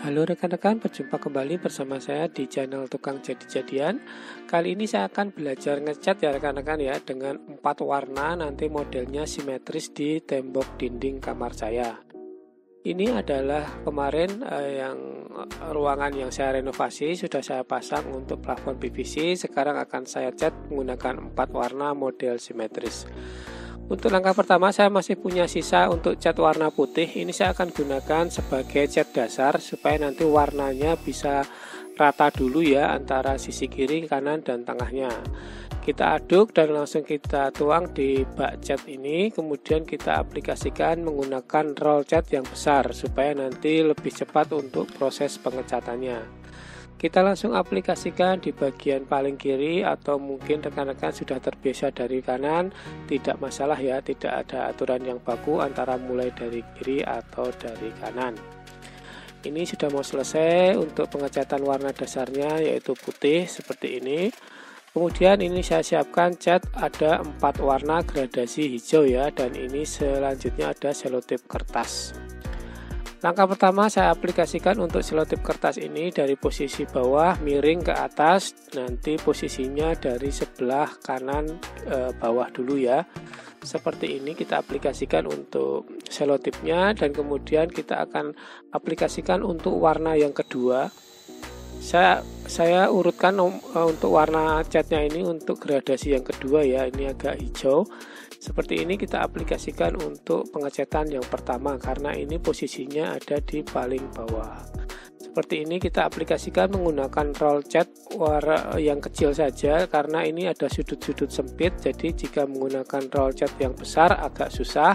Halo rekan-rekan, berjumpa kembali bersama saya di channel Tukang Jadi-Jadian. Kali ini saya akan belajar ngecat ya rekan-rekan ya, dengan 4 warna, nanti modelnya simetris di tembok dinding kamar saya. Ini adalah kemarin ruangan yang saya renovasi, sudah saya pasang untuk plafon PVC. Sekarang akan saya cat menggunakan 4 warna model simetris. Untuk langkah pertama saya masih punya sisa untuk cat warna putih. Ini saya akan gunakan sebagai cat dasar supaya nanti warnanya bisa rata dulu ya antara sisi kiri, kanan, dan tengahnya. Kita aduk dan langsung kita tuang di bak cat ini. Kemudian kita aplikasikan menggunakan roll cat yang besar supaya nanti lebih cepat untuk proses pengecatannya. Kita langsung aplikasikan di bagian paling kiri, atau mungkin rekan-rekan sudah terbiasa dari kanan, tidak masalah ya, tidak ada aturan yang baku antara mulai dari kiri atau dari kanan. Ini sudah mau selesai untuk pengecatan warna dasarnya yaitu putih seperti ini. Kemudian ini saya siapkan cat ada 4 warna gradasi hijau ya, dan ini selanjutnya ada selotip kertas. Langkah pertama saya aplikasikan untuk selotip kertas ini dari posisi bawah miring ke atas, nanti posisinya dari sebelah kanan bawah dulu ya. Seperti ini kita aplikasikan untuk selotipnya, dan kemudian kita akan aplikasikan untuk warna yang kedua. Saya urutkan untuk warna catnya ini untuk gradasi yang kedua ya, ini agak hijau. Seperti ini kita aplikasikan untuk pengecatan yang pertama karena ini posisinya ada di paling bawah. Seperti ini kita aplikasikan menggunakan roll cat warna yang kecil saja karena ini ada sudut-sudut sempit, jadi jika menggunakan roll cat yang besar agak susah.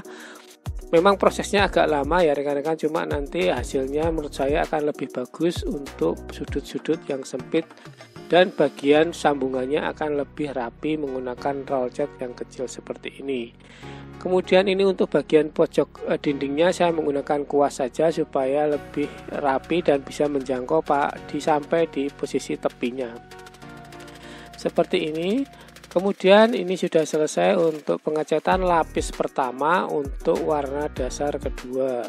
Memang prosesnya agak lama ya rekan-rekan, cuma nanti hasilnya menurut saya akan lebih bagus untuk sudut-sudut yang sempit, dan bagian sambungannya akan lebih rapi menggunakan roll cat yang kecil seperti ini. Kemudian ini untuk bagian pojok dindingnya saya menggunakan kuas saja supaya lebih rapi dan bisa menjangkau sampai di posisi tepinya. Seperti ini. Kemudian ini sudah selesai untuk pengecatan lapis pertama untuk warna dasar kedua.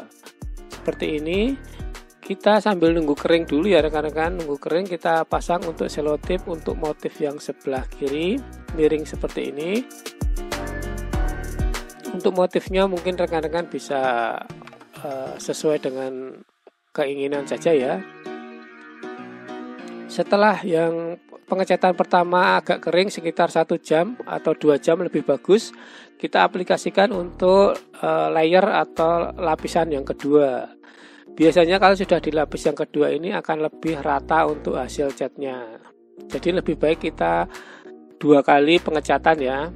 Seperti ini. Kita sambil nunggu kering dulu ya rekan-rekan, nunggu kering kita pasang untuk selotip untuk motif yang sebelah kiri, miring seperti ini. Untuk motifnya mungkin rekan-rekan bisa sesuai dengan keinginan saja ya. Setelah yang pengecatan pertama agak kering sekitar 1 jam atau 2 jam lebih bagus, kita aplikasikan untuk layer atau lapisan yang kedua. Biasanya kalau sudah dilapis yang kedua ini akan lebih rata untuk hasil catnya. Jadi lebih baik kita 2 kali pengecatan ya.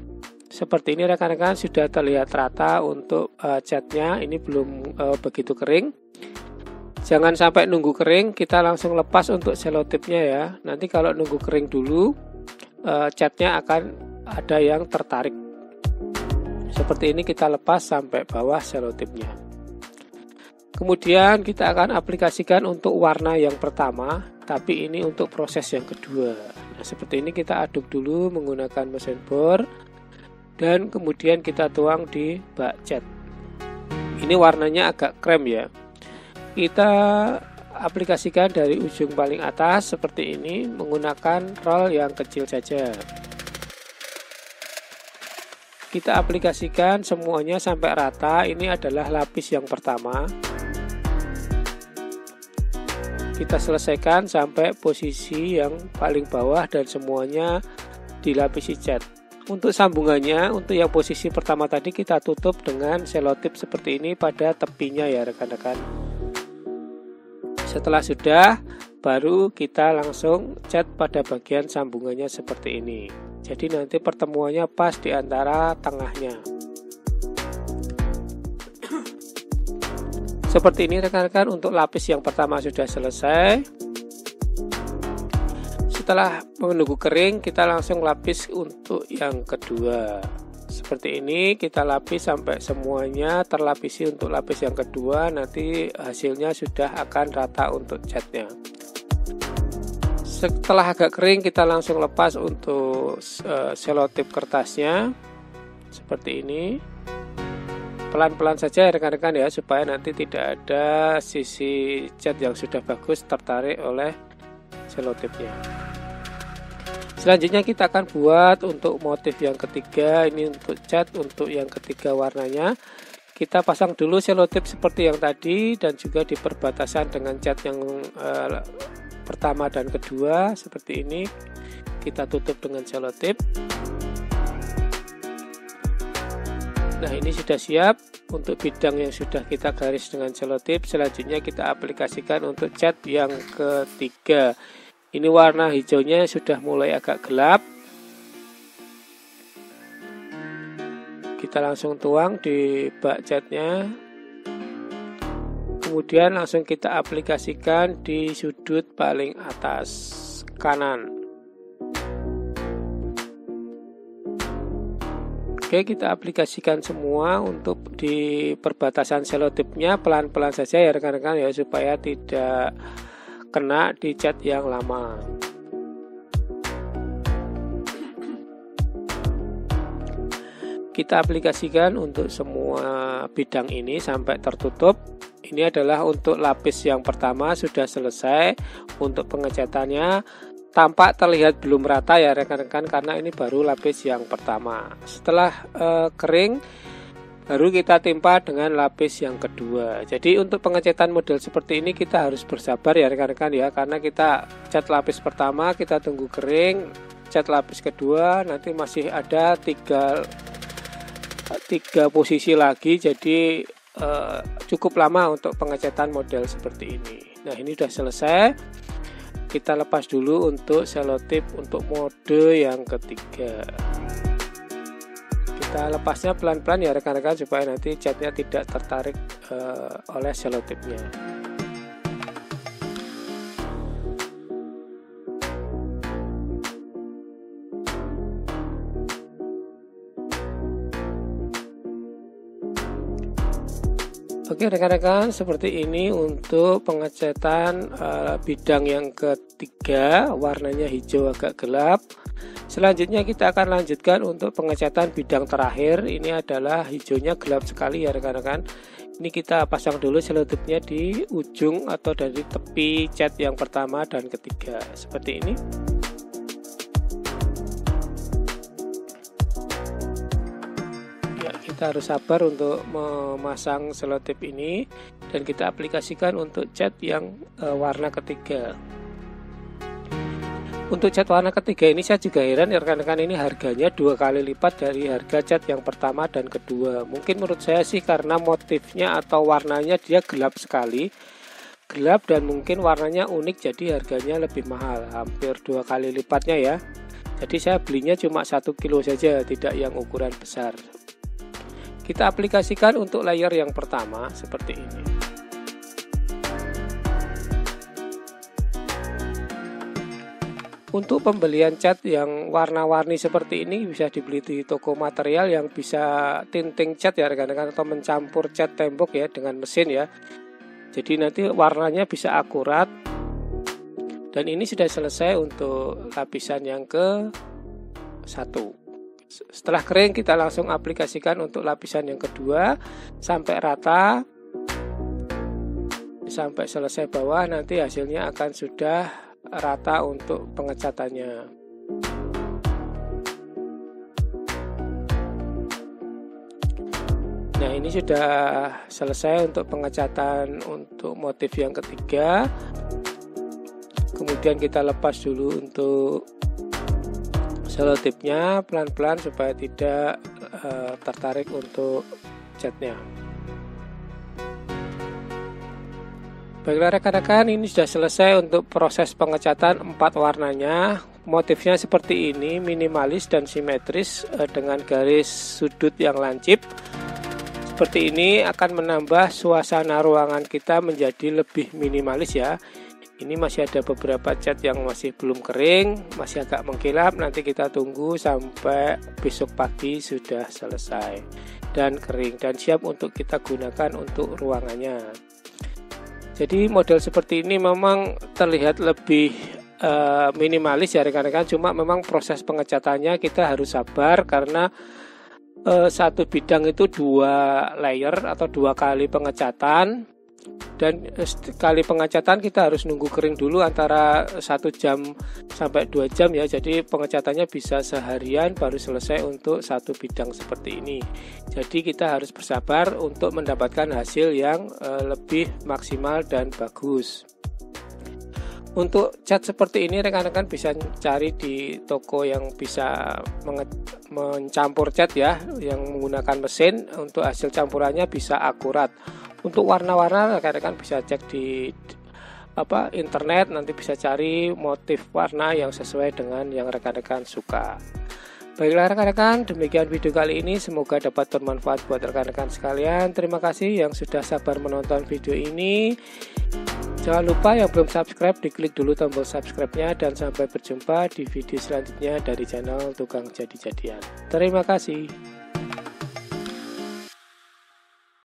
Seperti ini rekan-rekan sudah terlihat rata untuk catnya, ini belum begitu kering. Jangan sampai nunggu kering, kita langsung lepas untuk selotipnya ya. Nanti kalau nunggu kering dulu, catnya akan ada yang tertarik. Seperti ini kita lepas sampai bawah selotipnya. Kemudian kita akan aplikasikan untuk warna yang pertama, tapi ini untuk proses yang kedua. Nah, seperti ini kita aduk dulu menggunakan mesin bor, dan kemudian kita tuang di bak cat. Ini warnanya agak krem ya. Kita aplikasikan dari ujung paling atas seperti ini menggunakan roll yang kecil saja. Kita aplikasikan semuanya sampai rata. Ini adalah lapis yang pertama. Kita selesaikan sampai posisi yang paling bawah dan semuanya dilapisi cat. Untuk sambungannya, untuk yang posisi pertama tadi kita tutup dengan selotip seperti ini pada tepinya ya rekan-rekan. Setelah sudah, baru kita langsung cat pada bagian sambungannya seperti ini. Jadi nanti pertemuannya pas di antara tengahnya. Seperti ini rekan-rekan untuk lapis yang pertama sudah selesai. Setelah menunggu kering, kita langsung lapis untuk yang kedua. Seperti ini kita lapis sampai semuanya terlapisi untuk lapis yang kedua. Nanti hasilnya sudah akan rata untuk catnya. Setelah agak kering kita langsung lepas untuk selotip kertasnya. Seperti ini. pelan-pelan saja ya rekan-rekan ya, supaya nanti tidak ada sisi cat yang sudah bagus tertarik oleh selotipnya. Selanjutnya kita akan buat untuk motif yang ketiga. Ini untuk cat untuk yang ketiga warnanya. Kita pasang dulu selotip seperti yang tadi dan juga di perbatasan dengan cat yang pertama dan kedua seperti ini. Kita tutup dengan selotip. Nah, ini sudah siap untuk bidang yang sudah kita garis dengan selotip. Selanjutnya kita aplikasikan untuk cat yang ketiga. Ini warna hijaunya sudah mulai agak gelap. Kita langsung tuang di bak catnya. Kemudian langsung kita aplikasikan di sudut paling atas kanan. Oke, kita aplikasikan semua untuk di perbatasan selotipnya, pelan-pelan saja ya rekan-rekan ya, supaya tidak kena di cat yang lama. Kita aplikasikan untuk semua bidang ini sampai tertutup. Ini adalah untuk lapis yang pertama sudah selesai. Untuk pengecatannya tampak terlihat belum rata ya rekan-rekan, karena ini baru lapis yang pertama. Setelah kering baru kita timpa dengan lapis yang kedua. Jadi untuk pengecatan model seperti ini kita harus bersabar ya rekan-rekan ya, karena kita cat lapis pertama, kita tunggu kering, cat lapis kedua, nanti masih ada tiga posisi lagi. Jadi cukup lama untuk pengecatan model seperti ini. Nah, ini sudah selesai. Kita lepas dulu untuk selotip untuk mode yang ketiga. Kita lepasnya pelan-pelan ya rekan-rekan, supaya nanti catnya tidak tertarik oleh selotipnya. Oke rekan-rekan, seperti ini untuk pengecatan bidang yang ketiga, warnanya hijau agak gelap. Selanjutnya kita akan lanjutkan untuk pengecatan bidang terakhir. Ini adalah hijaunya gelap sekali ya rekan-rekan. Ini kita pasang dulu selotipnya di ujung atau dari tepi cat yang pertama dan ketiga seperti ini. Kita harus sabar untuk memasang selotip ini dan kita aplikasikan untuk cat yang warna ketiga. Untuk cat warna ketiga ini saya juga heran ya rekan-rekan, ini harganya 2 kali lipat dari harga cat yang pertama dan kedua. Mungkin menurut saya sih karena motifnya atau warnanya dia gelap sekali, gelap dan mungkin warnanya unik, jadi harganya lebih mahal, hampir 2 kali lipatnya ya. Jadi saya belinya cuma 1 kilo saja, tidak yang ukuran besar. Kita aplikasikan untuk layer yang pertama seperti ini. Untuk pembelian cat yang warna-warni seperti ini bisa dibeli di toko material yang bisa tinting cat ya rekan-rekan, atau mencampur cat tembok ya dengan mesin ya. Jadi nanti warnanya bisa akurat. Dan ini sudah selesai untuk lapisan yang ke-1. Setelah kering kita langsung aplikasikan untuk lapisan yang kedua sampai rata, sampai selesai bawah. Nanti hasilnya akan sudah rata untuk pengecatannya. Nah, ini sudah selesai untuk pengecatan untuk motif yang ketiga. Kemudian kita lepas dulu untuk selotipnya pelan-pelan supaya tidak tertarik untuk catnya. Baiklah rekan-rekan, ini sudah selesai untuk proses pengecatan 4 warnanya. Motifnya seperti ini, minimalis dan simetris dengan garis sudut yang lancip. Seperti ini akan menambah suasana ruangan kita menjadi lebih minimalis ya. Ini masih ada beberapa cat yang masih belum kering, masih agak mengkilap. Nanti kita tunggu sampai besok pagi sudah selesai dan kering dan siap untuk kita gunakan untuk ruangannya. Jadi model seperti ini memang terlihat lebih minimalis ya rekan-rekan. Cuma memang proses pengecatannya kita harus sabar karena satu bidang itu 2 layer atau 2 kali pengecatan, dan sekali pengecatan kita harus nunggu kering dulu antara 1 jam sampai 2 jam ya. Jadi pengecatannya bisa seharian baru selesai untuk satu bidang seperti ini. Jadi kita harus bersabar untuk mendapatkan hasil yang lebih maksimal dan bagus. Untuk cat seperti ini rekan-rekan bisa cari di toko yang bisa mencampur cat ya, yang menggunakan mesin. Untuk hasil campurannya bisa akurat. Untuk warna-warna rekan-rekan bisa cek di internet, nanti bisa cari motif warna yang sesuai dengan yang rekan-rekan suka. Baiklah rekan-rekan, demikian video kali ini, semoga dapat bermanfaat buat rekan-rekan sekalian. Terima kasih yang sudah sabar menonton video ini. Jangan lupa yang belum subscribe, diklik dulu tombol subscribe-nya, dan sampai berjumpa di video selanjutnya dari channel Tukang Jadi-Jadian. Terima kasih.